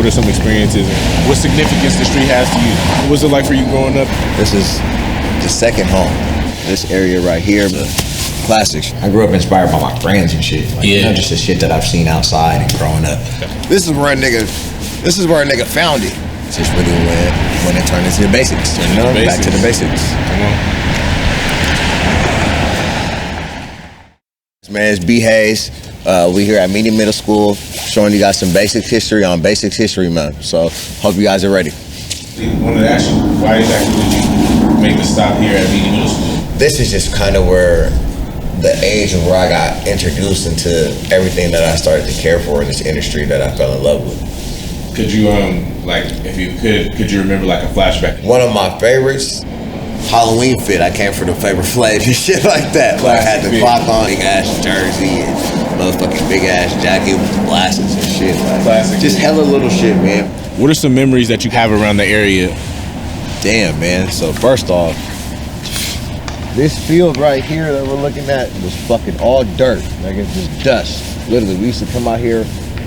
What are some experiences? And what significance the street has to you? What was it like for you growing up? This is the second home. This area right here, the classics. I grew up inspired by my friends and shit. Like, you know, just the shit that I've seen outside and growing up. This is where a nigga found it. It's just really when it turned into the basics. You know, back to the basics. Come on. Man, it's B Haze. We here at Meany Middle School, showing you guys some basic history on Basics History Month. So, hope you guys are ready. I wanted to ask you, why exactly did you make the stop here at Meany Middle School? This is just kind of where the age of where I got introduced into everything that I started to care for in this industry that I fell in love with. Could you, like, if you could you remember like a flashback? One of my favorites, Halloween fit. I came for the Flavor Flav and shit like that. Like I had the clock on, big ass jersey, and motherfucking big ass jacket with the glasses and shit. Like, classic. Just hella little shit, man. What are some memories that you have around the area? Damn, man. So first off, this field right here that we're looking at was fucking all dirt. Like it's just dust. Literally, we used to come out here,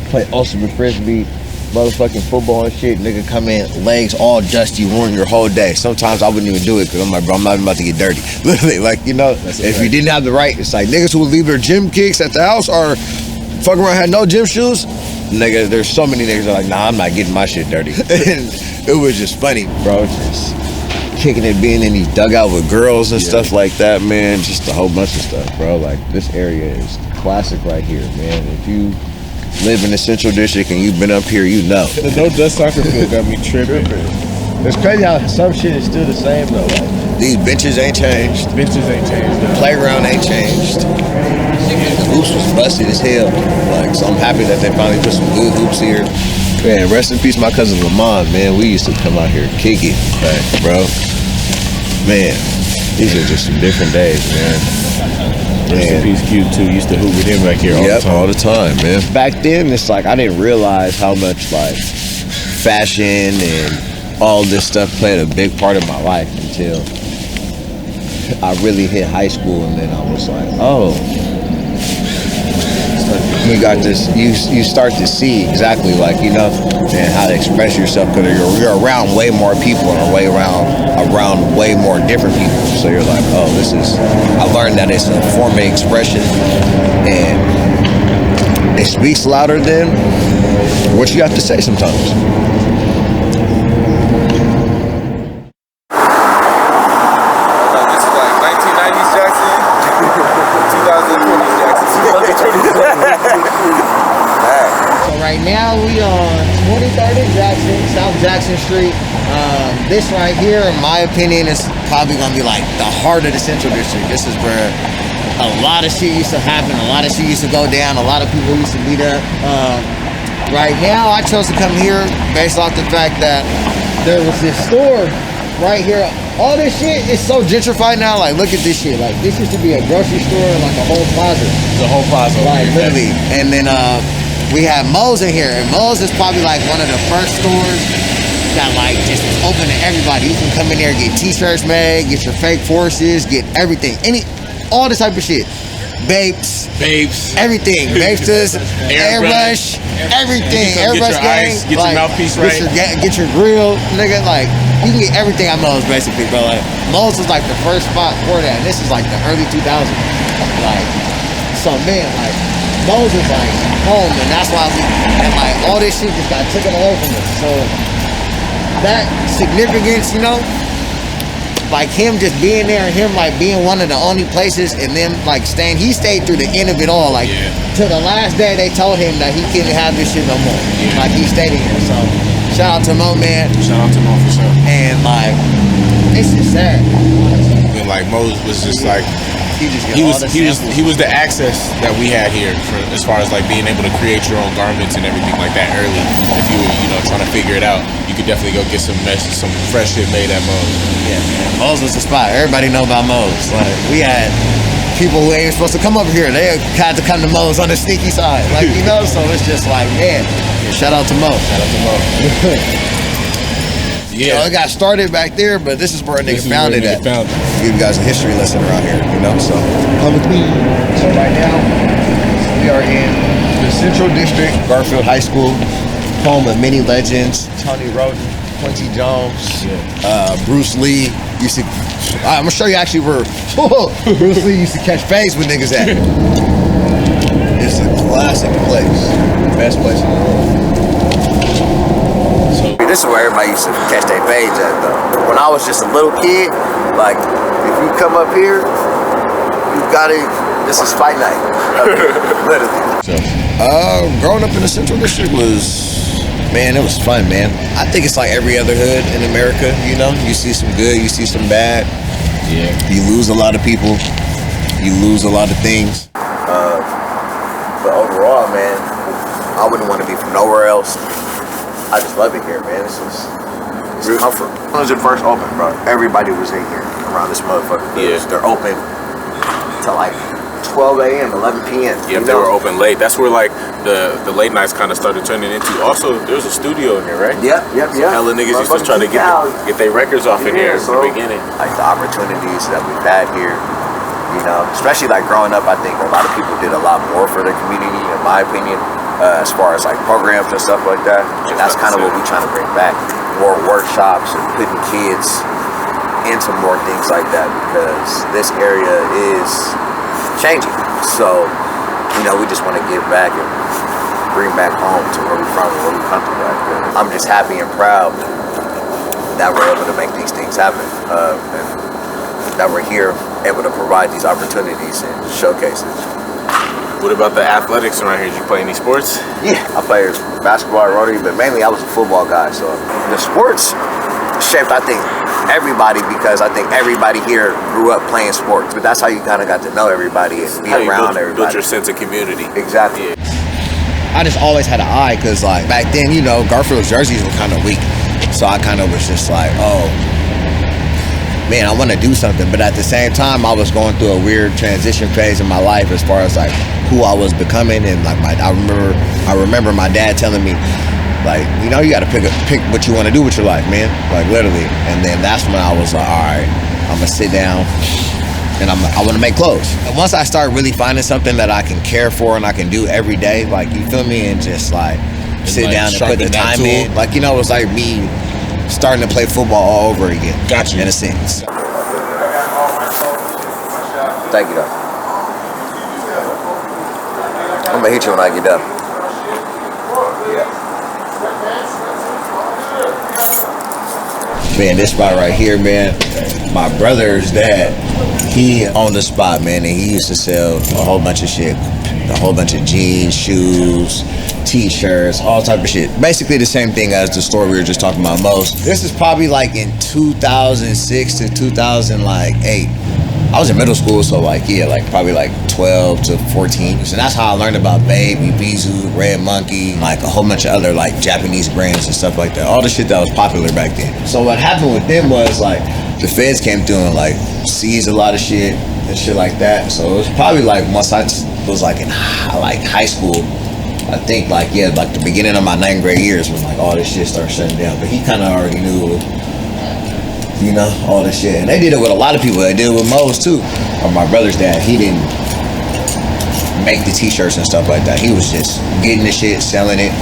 play ultimate frisbee, motherfucking football and shit. Nigga come in, legs all dusty, ruin your whole day. Sometimes I wouldn't even do it because I'm like, bro, I'm not even about to get dirty. Literally, like, you know, if you didn't have the right, it's like niggas who would leave their gym kicks at the house or fucking around had no gym shoes. Nigga, there's so many niggas that are like, nah, I'm not getting my shit dirty. And it was just funny, bro. Just kicking it, being in these dugout with girls and stuff like that, man. Just a whole bunch of stuff, bro. Like, this area is classic right here, man. If you live in the Central District and you've been up here, you know. The no dust soccer field got me tripping. It's crazy how some shit is still the same though. Like, these benches ain't changed. Benches ain't changed. The playground ain't changed. The hoops was busted as hell. Like, so I'm happy that they finally put some good hoops here. Man, rest in peace, my cousin Lamont. Man, we used to come out here and kick it, bro. Man, these are just some different days, man. Rest in peace, Q too. Used to hoop with him back here all the time, man. Back then, it's like I didn't realize how much like fashion and all this stuff played a big part of my life until I really hit high school, and then I was like, oh, you got this. You start to see exactly, like, you know, and how to express yourself, because you're around way more people and around way more different people. So you're like, oh, this is. I learned that it's a form of expression, and it speaks louder than what you have to say sometimes. Right now we on 23rd and Jackson, South Jackson Street. This right here, in my opinion, is probably gonna be like the heart of the Central District. This is where a lot of shit used to happen, a lot of shit used to go down, a lot of people used to be there. Right now, I chose to come here based off the fact that there was this store right here. All this shit is so gentrified now. Like, look at this shit. Like, this used to be a grocery store and like a whole plaza. The whole plaza. Like, literally. And then we have Moe's in here, and Moe's is probably like one of the first stores that like just was open to everybody. You can come in there, get t-shirts made, get your fake forces, get everything, all this type of shit. Vapes, everything, Vapesters, airbrush, everything, airbrush gang, get your mouthpiece right, get your grill, nigga. Like, you can get everything at Moe's basically, bro. Like, Moe's was like the first spot for that, and this is like the early 2000s. Like, so man, like, Moe's is like home, and that's why and like all this shit just got taken away from us. So that significance, you know, like him just being there and him like being one of the only places, and them like staying, he stayed through the end of it all. Like, to the last day they told him that he couldn't have this shit no more. Like, he stayed in here. So shout out to Mo, man. Shout out to Mo for sure. And like, it's just sad. And like Mo was just like, he was the access that we had here for, as far as like being able to create your own garments and everything like that early. If you were, you know, trying to figure it out, you could definitely go get some fresh shit made at Moe's. Yeah, man. Moe's was the spot. Everybody know about Moe's. Like, we had people who ain't supposed to come over here. They had to come to Moe's on the sneaky side. Like, you know, so it's just like, man, shout out to Mo. Shout out to Mo. Yeah, you know, it got started back there, but this is where a nigga found it at. Give you guys a history lesson around here, you know, so come with me. So right now, we are in the Central District, Garfield High School. home of many legends. Tony Roden, Quincy Jones, Bruce Lee. I'm gonna show you actually where Bruce Lee used to catch phase with niggas at. It's a classic place. Best place in the world. So This is where everybody used to catch their fades at though. When I was just a little kid, like if you come up here, you gotta, this is fight night. Literally. Growing up in the Central District was, man, it was fun, man. I think it's like every other hood in America, you know? You see some good, you see some bad. yeah, You lose a lot of people. You lose a lot of things. But overall, man, I wouldn't want to be from nowhere else. I just love it here, man. It's comfort. When was it first open, bro? Everybody was in here around this motherfucker. Yeah. They're open till like 12 a.m., 11 p.m. yeah. They were open late. That's where like the late nights kind of started turning into. Also, there was a studio in here, right? Yep. Hella niggas used to try to get their records off in here in the beginning. Like the opportunities that we've had here, you know, especially like growing up, I think a lot of people did a lot more for their community, in my opinion, as far as like programs and stuff like that. And that's kind of what we're trying to bring back. More workshops and putting kids into more things like that, because this area is changing. So, you know, we just want to give back and bring back home to where we're from and where we come from. I'm just happy and proud that we're able to make these things happen, and that we're here able to provide these opportunities and showcases. What about the athletics around here? Did you play any sports? Yeah, I played basketball at Rotary, but mainly I was a football guy. So the sports shaped, I think, everybody, because I think everybody here grew up playing sports. But that's how you kind of got to know everybody and be How you around built everybody. your sense of community. Exactly. Yeah. I just always had an eye, because like back then, you know, Garfield's jerseys were kind of weak. So I kind of was just like, oh, man, I want to do something. But at the same time, I was going through a weird transition phase in my life as far as like who I was becoming. And like I remember my dad telling me, like, you know, you got to pick what you want to do with your life, man. Like literally. And then that's when I was like, all right, I'm gonna sit down and I want to make clothes. And once I start really finding something that I can care for and I can do every day, like, you feel me, and just like sit like down and put the sharpen that time tool. in. Like, you know, it was like me starting to play football all over again. Got you. In a sense. Thank you, though. I'm gonna hit you when I get done. Yeah. Man, this spot right here, man, my brother's dad, he owned the spot, man, and he used to sell a whole bunch of shit. A whole bunch of jeans, shoes, t-shirts, all type of shit. Basically the same thing as the store we were just talking about, Mo's. This is probably like in 2006 to 2008. I was in middle school, so like, yeah, like probably like 12 to 14. And that's how I learned about Baby, Bizu, Red Monkey, like a whole bunch of other like Japanese brands and stuff like that. All the shit that was popular back then. So what happened with them was like, the feds came through and like seized a lot of shit and shit like that. So it was probably like once I was like in high school, I think like, yeah, like the beginning of my 9th grade years when like all this shit started shutting down. But he kind of already knew, you know, all this shit. And they did it with a lot of people. They did it with Mo's too. Or my brother's dad, he didn't make the t-shirts and stuff like that. He was just getting the shit, selling it,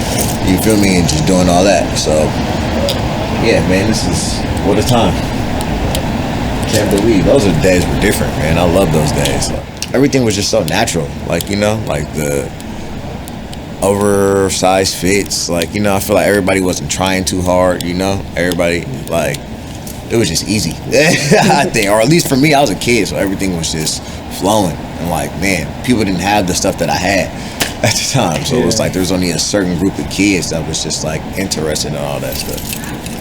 you feel me, and just doing all that. So yeah, man, this is what a time. Can't believe those days were different, man. I love those days. Everything was just so natural, like, you know, like the oversized fits, like, you know, I feel like everybody wasn't trying too hard, you know, everybody, like, it was just easy. I think, or at least for me, I was a kid, so everything was just flowing. And like, man, people didn't have the stuff that I had at the time, so it was like there was only a certain group of kids that was just like interested in all that stuff.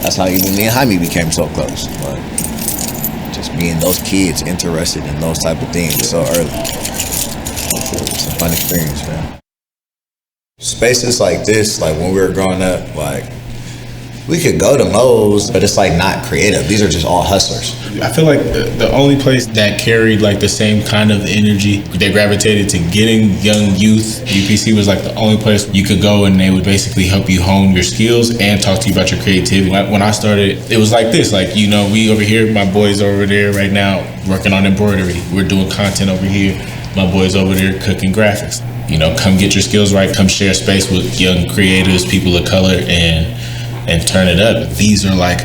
That's how even me and Himi became so close. Like, just being those kids interested in those type of things so early. It's a fun experience, man. Spaces like this, like when we were growing up, like we could go to Mo's, but it's like not creative. These are just all hustlers. I feel like the only place that carried like the same kind of energy, they gravitated to getting young youth. UPC was like the only place you could go and they would basically help you hone your skills and talk to you about your creativity. When I started, it was like this, like, you know, we over here, my boys over there right now working on embroidery. We're doing content over here. My boys over there cooking graphics. You know, come get your skills right, come share space with young creators, people of color, and turn it up. These are like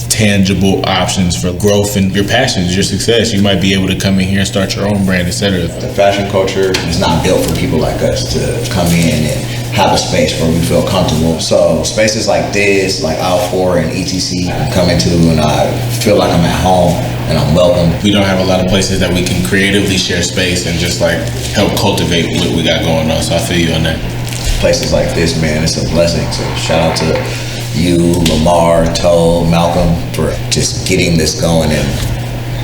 tangible options for growth and your passions, your success. You might be able to come in here and start your own brand, etc. The fashion culture is not built for people like us to come in and have a space where we feel comfortable. So spaces like this, like Aisle 4 and ETC, I come into and I feel like I'm at home and I'm welcome. We don't have a lot of places that we can creatively share space and just like help cultivate what we got going on. So I feel you on that. Places like this, man, it's a blessing. So shout out to you, Lamar, Toe, Malcolm, for just getting this going and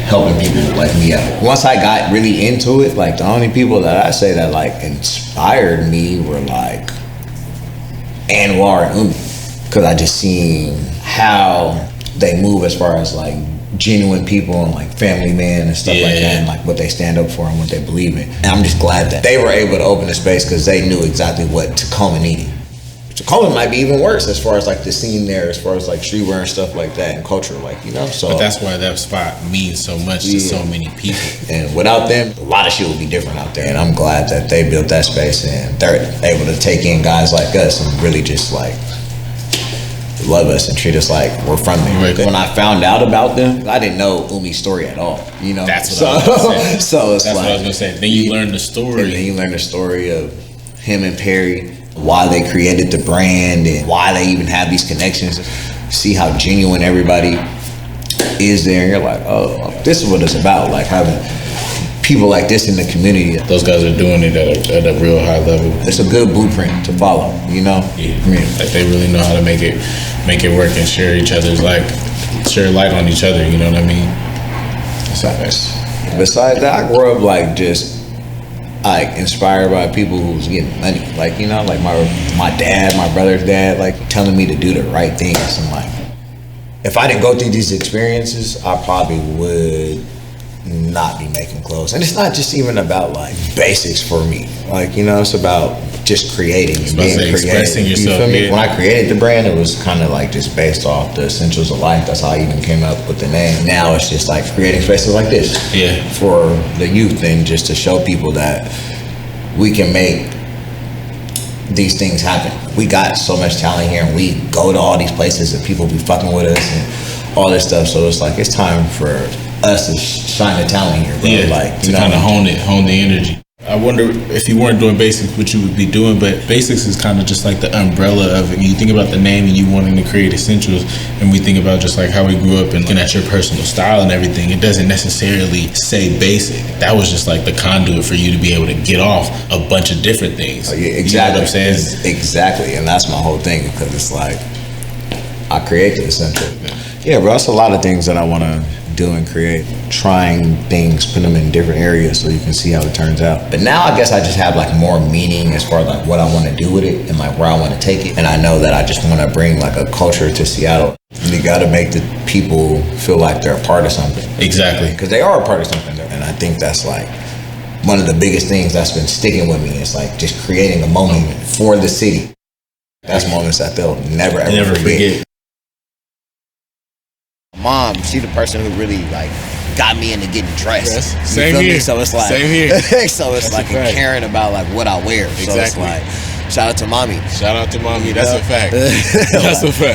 helping people like me out. Once I got really into it, like the only people that I say that like inspired me were like Anwar and Umi, because I just seen how they move as far as like genuine people and like family man and stuff like that, and like what they stand up for and what they believe in. And I'm just glad that they were able to open the space because they knew exactly what Tacoma needed. Tacoma might be even worse as far as like the scene there, as far as like streetwear and stuff like that and culture, like, you know. So but that's why that spot means so much to so many people. And without them, a lot of shit would be different out there. And I'm glad that they built that space and they're able to take in guys like us and really just like love us and treat us like we're from there. Right. When I found out about them, I didn't know Umi's story at all, you know. That's what I was gonna say. So it's that's like, what I was gonna say. Then you learn the story. And then you learn the story of him and Perry, why they created the brand and why they even have these connections. See how genuine everybody is there. And you're like, oh, this is what it's about. Like having people like this in the community. Those guys are doing it at a real high level. It's a good blueprint to follow, you know? Yeah. Like they really know how to make it work and share each other's share light on each other, you know what I mean? Besides that, I grew up like just like inspired by people who's getting money. Like, you know, like my dad, my brother's dad, like telling me to do the right things. And like, if I didn't go through these experiences, I probably would not be making clothes. And it's not just even about like basics for me. Like, you know, it's about just creating and being creative. Expressing yourself. You feel me? When I created the brand, it was kind of like just based off the essentials of life. That's how I even came up with the name. Now it's just like creating spaces like this for the youth and just to show people that we can make these things happen. We got so much talent here and we go to all these places and people be fucking with us and all this stuff. So it's like, it's time for us to shine the talent here, bro. Yeah, like to kind of hone the energy. I wonder if you weren't doing basics, what you would be doing, but basics is kind of just like the umbrella of it. You think about the name and you wanting to create essentials, and we think about just like how we grew up and looking at your personal style and everything. It doesn't necessarily say basic. That was just like the conduit for you to be able to get off a bunch of different things. Yeah, exactly. You know what I'm saying? Exactly, and that's my whole thing, because it's like I create the essential. Yeah, bro, that's a lot of things that I want to do and create, trying things, put them in different areas so you can see how it turns out. But now I guess I just have like more meaning as far as like what I want to do with it and like where I want to take it. And I know that I just want to bring like a culture to Seattle. You got to make the people feel like they're a part of something. Exactly. Because they are a part of something. And I think that's like one of the biggest things that's been sticking with me. It's like just creating a moment for the city. That's moments that they'll never ever forget. Mom, she the person who really like got me into getting dressed. Yes. Same here. So it's like, same here. So it's like caring about like what I wear. Exactly. So it's like, shout out to mommy. Shout out to mommy. That's a fact. That's a fact.